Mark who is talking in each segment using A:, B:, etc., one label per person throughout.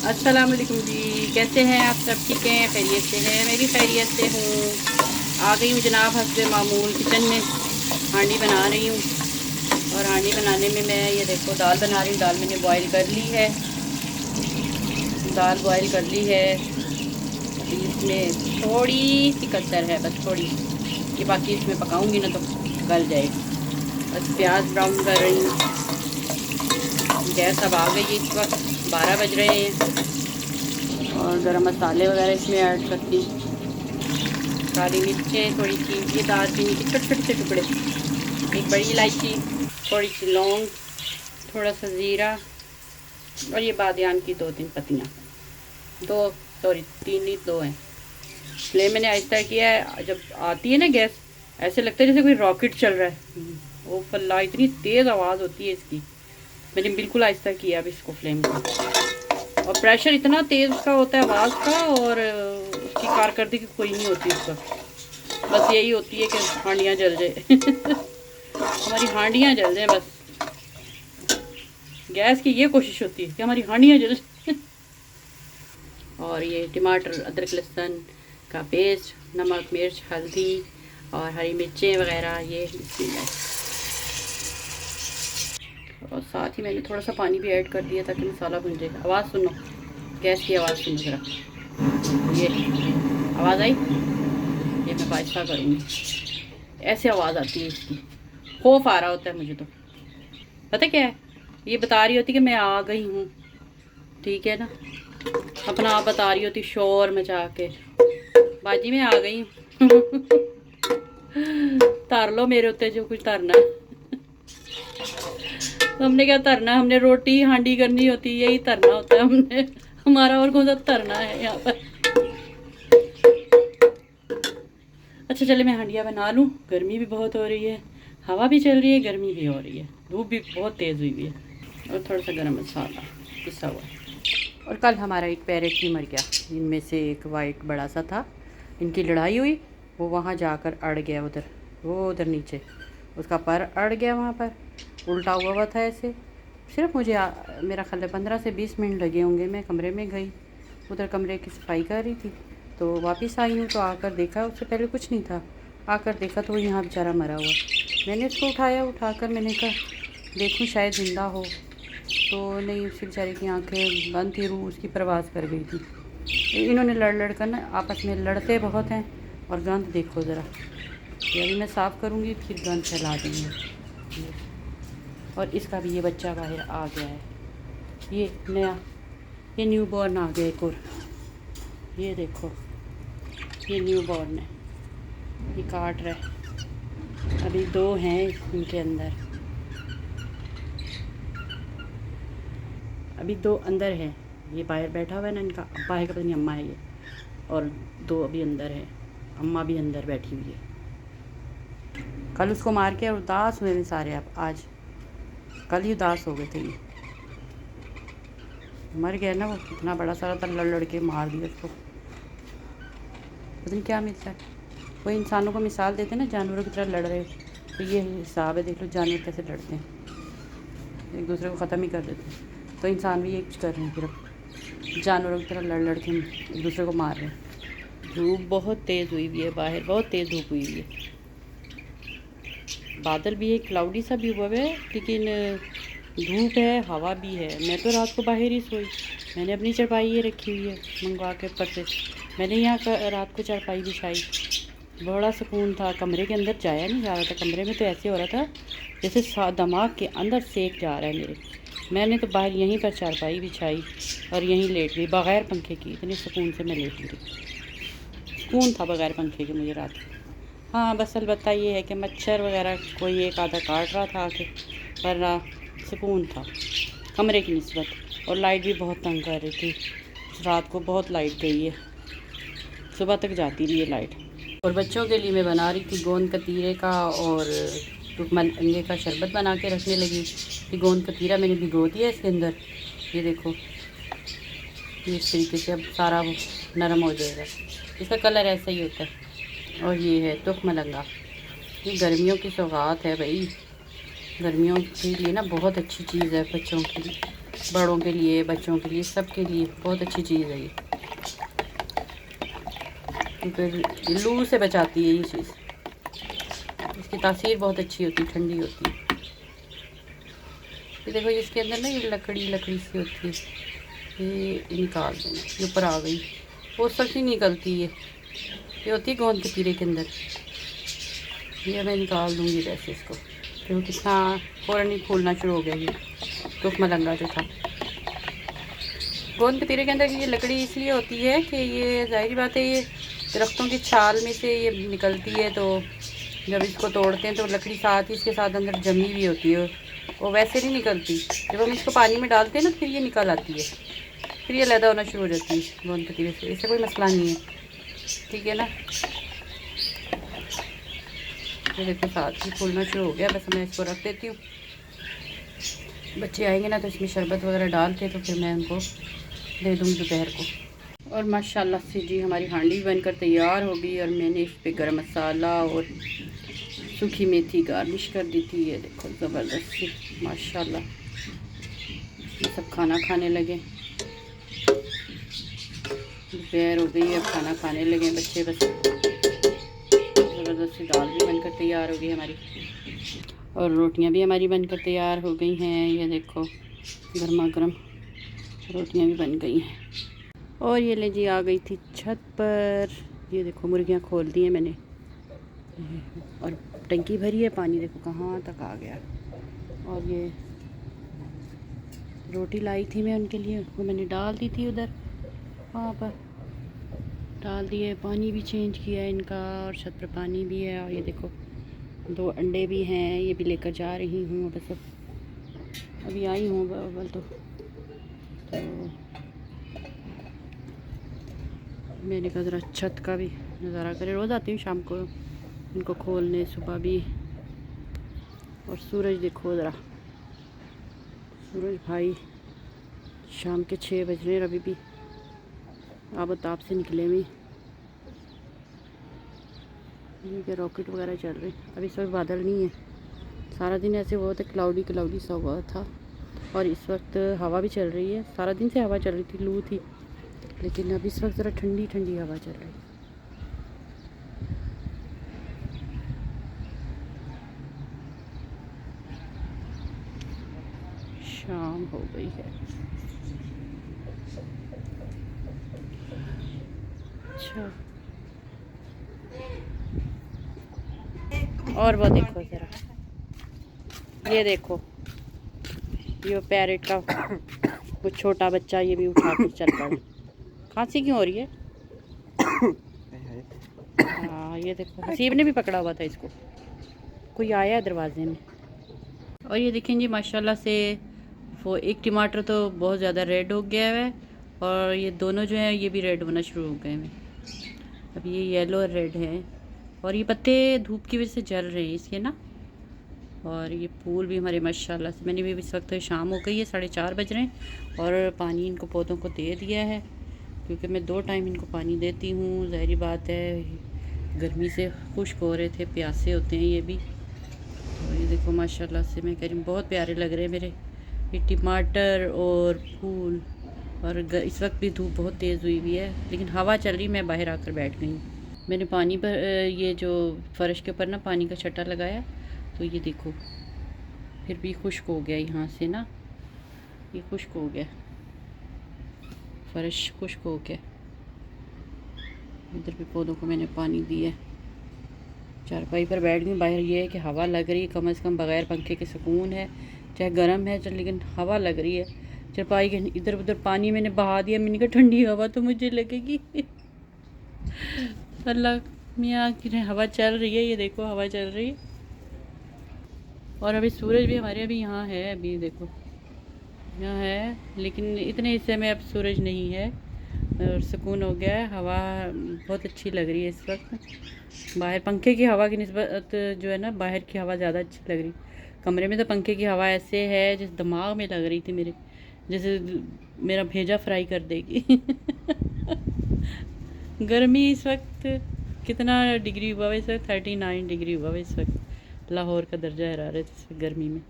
A: अस्सलाम वालेकुम जी। कैसे हैं आप? सब ठीक हैं? खैरियत से हैं? मैं भी खैरियत से हूँ। आ गई हूँ जनाब हस्बे मामूल किचन में। हांडी बना रही हूँ और हांडी बनाने में मैं ये देखो दाल बना रही हूँ। दाल मैंने बॉईल कर ली है। दाल बॉईल कर ली है। अभी इसमें थोड़ी सी कसर है, बस थोड़ी। ये बाकी इसमें पकाऊंगी ना तो गल जाएगी। बस प्याज ब्राउन कर रही हूँ। गैस अब आ गई है, इस वक्त 12 बज रहे हैं। और गरम मसाले वगैरह इसमें ऐड करती हूँ। काली मिर्चें थोड़ी सी, ये दालचीनी के छोटे छोटे से टुकड़े, एक बड़ी इलायची, थोड़ी सी लौंग, थोड़ा सा ज़ीरा और ये बादियान की 2-3 पत्तियाँ। दो, सॉरी 3 नहीं 2 हैं। फ्लेम मैंने आहिस्ता किया है। जब आती है ना गैस, ऐसे लगता है जैसे कोई रॉकेट चल रहा है। वो फल्ला, इतनी तेज़ आवाज़ होती है इसकी। मैंने बिल्कुल आहिस्ता किया अब इसको फ्लेम को। और प्रेशर इतना तेज़ का होता है आवाज़ का, और उसकी कारकर्दगी कोई नहीं होती उसका। बस यही होती है कि हांडियाँ जल जाए हमारी हांडियाँ जल जाए बस। गैस की ये कोशिश होती है कि हमारी हांडियाँ जल जाए और ये टमाटर, अदरक, लहसुन का पेस्ट, नमक, मिर्च, हल्दी और हरी मिर्चें वगैरह, ये इसमें। और साथ ही मैंने थोड़ा सा पानी भी ऐड कर दिया ताकि मसाला भुन जाए। आवाज़ सुनो, गैस की आवाज़ सुनो ज़रा। ये आवाज़ आई? ये मैं आहिस्ता करूँगी। ऐसे आवाज़ आती है इसकी। खौफ आ रहा होता है मुझे तो। पता क्या है, ये बता रही होती कि मैं आ गई हूँ, ठीक है ना। अपना आप बता रही होती शोर मचा के, बाजी मैं आ गई हूँ तार लो मेरे उत्ते जो कुछ तरना है तो हमने क्या तरना, हमने रोटी हांडी करनी होती है, यही तरना होता है हमने। हमारा और कौन सा तरना है यहाँ पर। अच्छा चले मैं हांडिया बना लूँ। गर्मी भी बहुत हो रही है, हवा भी चल रही है, गर्मी भी हो रही है, धूप भी बहुत तेज़ हुई हुई है। और थोड़ा सा गरम मसाला पिसा हुआ है। और कल हमारा एक पैरेट भी मर गया। इनमें से एक वाइट बड़ा सा था, इनकी लड़ाई हुई, वो वहाँ जाकर अड़ गया उधर, वो उधर नीचे उसका पर अड़ गया वहाँ पर, उल्टा हुआ था ऐसे। सिर्फ मुझे मेरा ख्याल है 15 से 20 मिनट लगे होंगे। मैं कमरे में गई, उधर कमरे की सफाई कर रही थी, तो वापस आई हूँ तो आकर देखा उससे पहले कुछ नहीं था। आकर देखा तो वो यहाँ बेचारा मरा हुआ। मैंने उसको उठाया, उठाकर मैंने कहा देखूँ शायद ज़िंदा हो, तो नहीं, उसकी बेचारी की आंखें बंद थी, रूह उसकी परवाज़ कर गई थी। इन्होंने लड़ लड़ कर ना आपस में लड़ते बहुत हैं। और गंद देखो ज़रा, ये अभी मैं साफ़ करूँगी फिर गंद फैला देंगे। और इसका भी ये बच्चा बाहर आ गया है, ये नया, ये न्यू बॉर्न आ गया एक और। ये देखो, ये न्यू बॉर्न है, ये काट रहा है। अभी 2 हैं इनके अंदर, अभी 2 अंदर है। ये बाहर बैठा हुआ है ना, इनका अब्बा है, पता नहीं अम्मा है ये। और 2 अभी अंदर है, अम्मा भी अंदर बैठी हुई है। कल उसको मार के उदास हुए हैं सारे। अब आज कल ही उदास हो गए थे। ये मर गया ना, वो इतना बड़ा सारा था, लड़ लड़ के मार दिया उसको। पता नहीं क्या मिलता है। वो इंसानों को मिसाल देते हैं ना, जानवरों की तरह लड़ रहे, तो ये हिसाब है। देख लो जानवर कैसे लड़ते हैं, एक दूसरे को ख़त्म ही कर देते हैं। तो इंसान भी ये कुछ कर रहे हैं, फिर जानवरों की तरह लड़ लड़ के एक दूसरे को मार रहे हैं। धूप बहुत तेज़ हुई हुई है, बाहर बहुत तेज़ धूप हुई हुई है। बादल भी है, क्लाउडी सा भी हुआ है, लेकिन धूप है, हवा भी है। मैं तो रात को बाहर ही सोई। मैंने अपनी चारपाई ये रखी हुई है मंगवा के ऊपर से। मैंने यहाँ रात को चारपाई बिछाई, बड़ा सुकून था। कमरे के अंदर जाया नहीं जा रहा था। कमरे में तो ऐसे हो रहा था जैसे दिमाग के अंदर सेक जा रहा है मेरे। मैंने तो बाहर यहीं पर चारपाई बिछाई और यहीं लेट गई बग़ैर पंखे की। इतने सुकून से मैं लेट गई, सुकून था बग़ैर पंखे के मुझे रात। हाँ बस अलबत्ता ये है कि मच्छर वगैरह कोई एक आधा काट रहा था आके, वरना सुकून था कमरे की निस्बत। और लाइट भी बहुत तंग कर रही थी, रात को बहुत लाइट गई है, सुबह तक जाती रही है लाइट। और बच्चों के लिए मैं बना रही थी गोंद कतीरे का और तुरमरंगे का शरबत बना के रखने लगी। ये गोंद कतीरा मैंने भिगो दिया इसके अंदर, ये देखो, ये इस तरीके से अब सारा वो नरम हो जाएगा। इसका कलर ऐसा ही होता है। और ये है तुरमरंगा, ये गर्मियों की सौगात है भाई। गर्मियों के लिए ना बहुत अच्छी चीज़ है बच्चों की। बड़ों के लिए, बच्चों के लिए, सब के लिए बहुत अच्छी चीज़ है ये, क्योंकि लू से बचाती है ये चीज़। इसकी तासीर बहुत अच्छी होती है, ठंडी होती है। ये देखो इसके अंदर ना ये लकड़ी सी होती है, ये निकाल देना। ये ऊपर आ गई, वो सख्त ही निकलती है। ये होती है गोंद कतीरे के अंदर। ये मैं निकाल दूँगी वैसे इसको, क्योंकि कितना फ़ौरन ही फूलना शुरू हो गया ये टूक मलंगा जो था। गोंद कतीरे के अंदर ये लकड़ी इसलिए होती है कि ये ज़ाहिर बात है, ये दरख्तों की छाल में से ये निकलती है, तो जब इसको तोड़ते हैं तो लकड़ी साथ ही इसके साथ अंदर जमी हुई होती है, वो वैसे नहीं निकलती। जब हम इसको पानी में डालते हैं ना, फिर ये निकल आती है, फिर ये लैदा होना शुरू हो जाती है गोंद कतीरे से। इससे कोई मसला नहीं है, ठीक है ना। ये देखो साथ ही फूलना शुरू हो गया। बस मैं इसको रख देती हूँ, बच्चे आएंगे ना तो इसमें शरबत वगैरह डाल के तो फिर मैं उनको दे दूँगी दोपहर को। और माशाल्लाह से जी हमारी हांडी भी बनकर तैयार हो गई, और मैंने इस पर गरम मसाला और सूखी मेथी गार्निश कर दी थी। ये देखो ज़बरदस्त सी माशाल्लाह, ये सब खाना खाने लगे। दोपहर हो गई है, खाना खाने लगे बच्चे। बस ज़बरदस्त सी दाल भी बनकर तैयार हो गई हमारी, और रोटियां भी हमारी बनकर तैयार हो गई हैं। ये देखो गर्मा गर्म रोटियां भी बन गई हैं। और ये ले जी आ गई थी छत पर। ये देखो मुर्गियां खोल दी हैं मैंने, और टंकी भरी है पानी, देखो कहाँ तक आ गया। और ये रोटी लाई थी मैं उनके लिए, वो मैंने डाल दी थी उधर, वहाँ पर डाल दिए। पानी भी चेंज किया है इनका, और छत पर पानी भी है। और ये देखो 2 अंडे भी हैं, ये भी लेकर जा रही हूँ। बस अभी आई हूँ अव्वल तो मैंने कहा ज़रा छत का भी नज़ारा करें। रोज़ आती हूँ शाम को इनको खोलने, सुबह भी। और सूरज देखो ज़रा, सूरज भाई शाम के 6 बज रहे हैं, अभी भी आबो ताप से निकले हुए। ये रॉकेट वगैरह चल रहे हैं। अभी इस वक्त बादल नहीं है, सारा दिन ऐसे बहुत क्लाउडी सा हुआ था। और इस वक्त हवा भी चल रही है, सारा दिन से हवा चल रही थी, लू थी, लेकिन अभी इस वक्त ज़रा ठंडी ठंडी हवा चल रही है। शाम हो गई है। अच्छा, और वो देखो ज़रा, ये देखो ये पैरेट का वो छोटा बच्चा, ये भी उठा कर चल पड़ा। खांसी क्यों हो रही है? हाँ ये देखो, हसीब ने भी पकड़ा हुआ था इसको, कोई आया है दरवाजे में। और ये देखें जी माशाल्लाह से वो एक टमाटर तो बहुत ज़्यादा रेड हो गया है, और ये दोनों जो हैं ये भी रेड होना शुरू हो गए हैं। अब ये येलो और रेड है, और ये पत्ते धूप की वजह से जल रहे हैं इसके ना। और ये फूल भी हमारे माशाल्लाह से, मैंने भी इस वक्त शाम हो गई है, 4:30 बज रहे हैं, और पानी इनको पौधों को दे दिया है, क्योंकि मैं 2 टाइम इनको पानी देती हूँ। ज़ाहिर बात है गर्मी से खुश्क हो रहे थे, प्यासे होते हैं ये भी। तो ये देखो माशाल्लाह से मैं कह रही हूँ बहुत प्यारे लग रहे हैं मेरे ये टमाटर और फूल। और इस वक्त भी धूप बहुत तेज़ हुई हुई है, लेकिन हवा चल रही, मैं बाहर आकर बैठ गई हूँ। मैंने पानी पर ये जो फ़र्श के ऊपर ना पानी का छट्टा लगाया, तो ये देखो फिर भी खुश्क हो गया यहाँ से ना, ये खुश्क हो गया, फ़र्श खुश्क हो गया। इधर भी पौधों को मैंने पानी दिया। चारपाई पर बैठ गई, बाहर ये है कि हवा लग रही है, कम से कम बगैर पंखे के सुकून है। चाहे गर्म है चल, लेकिन हवा लग रही है। चारपाई के इधर उधर पानी मैंने बहा दिया, मैंने कहा ठंडी हवा तो मुझे लगेगी। अल्लाह मियाँ की हवा चल रही है, ये देखो हवा चल रही है। और अभी सूरज भी हमारे अभी यहाँ है, अभी देखो यहाँ है, लेकिन इतने हिस्से में अब सूरज नहीं है, और सुकून हो गया है। हवा बहुत अच्छी लग रही है इस वक्त। बाहर पंखे की हवा की निस्बत जो है ना, बाहर की हवा ज़्यादा अच्छी लग रही। कमरे में तो पंखे की हवा ऐसे है जैसे दिमाग में लग रही थी मेरे, जैसे मेरा भेजा फ्राई कर देगी। गर्मी इस वक्त कितना डिग्री हुआ है? इस वक्त 39 डिग्री हुआ है इस वक्त लाहौर का दर्जा हरारत इस गर्मी में।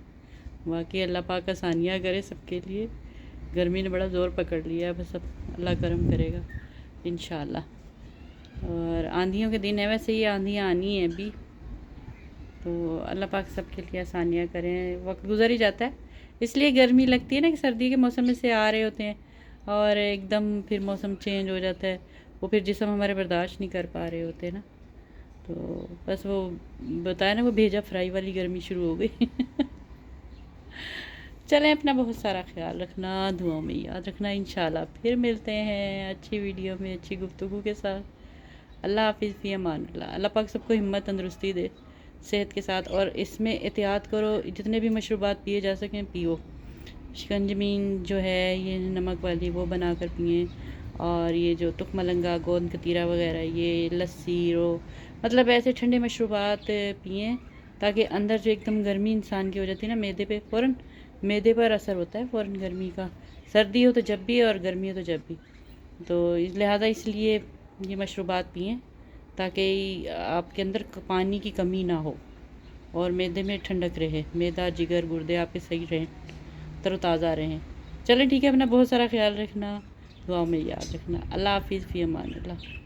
A: वाकई अल्लाह पाक आसानियाँ करे सबके लिए, गर्मी ने बड़ा ज़ोर पकड़ लिया है, बस अब अल्लाह करम करेगा इंशाल्लाह। और आंधियों के दिन है, वैसे ये आंधियाँ आनी है अभी, तो अल्लाह पाक सबके लिए आसानियाँ करें। वक्त गुजर ही जाता है, इसलिए गर्मी लगती है ना कि सर्दी के मौसम में से आ रहे होते हैं और एकदम फिर मौसम चेंज हो जाता है, वो फिर जिस्म हमारे बर्दाश्त नहीं कर पा रहे होते ना, तो बस वो बताया ना, वो भेजा फ्राई वाली गर्मी शुरू हो गई। चलें, अपना बहुत सारा ख्याल रखना, दुआओं में याद रखना। इंशाल्लाह फिर मिलते हैं अच्छी वीडियो में अच्छी गुफ्तगू के साथ। अल्लाह हाफिज़, फ़ी अमान अल्लाह। अल्लाह पाक सबको हिम्मत तंदुरुस्ती दे सेहत के साथ, और इसमें एहतियात करो, जितने भी मशरूबात पिए जा सकें पियो। शिकंजमीन जो है ये नमक वाली वो बना कर पिएँ, और ये जो तुख मलंगा गोंद कतीरा वगैरह ये लस्सी रो, मतलब ऐसे ठंडे मशरूबात पिएँ, ताकि अंदर जो एकदम गर्मी इंसान की हो जाती है ना, मैदे पर असर होता है फ़ौरन गर्मी का। सर्दी हो तो जब भी, और गर्मी हो तो जब भी, तो लिहाजा इसलिए ये मशरूबात पिएँ ताकि आपके अंदर पानी की कमी ना हो और मैदे में ठंडक रहे, मैदा जिगर गुर्दे आपके सही रहें, तरोताज़ा रहें। चलें ठीक है, अपना बहुत सारा ख्याल रखना, दुआओं में याद रखना। अल्लाह हाफिज़, फ़ी अमान अल्लाह।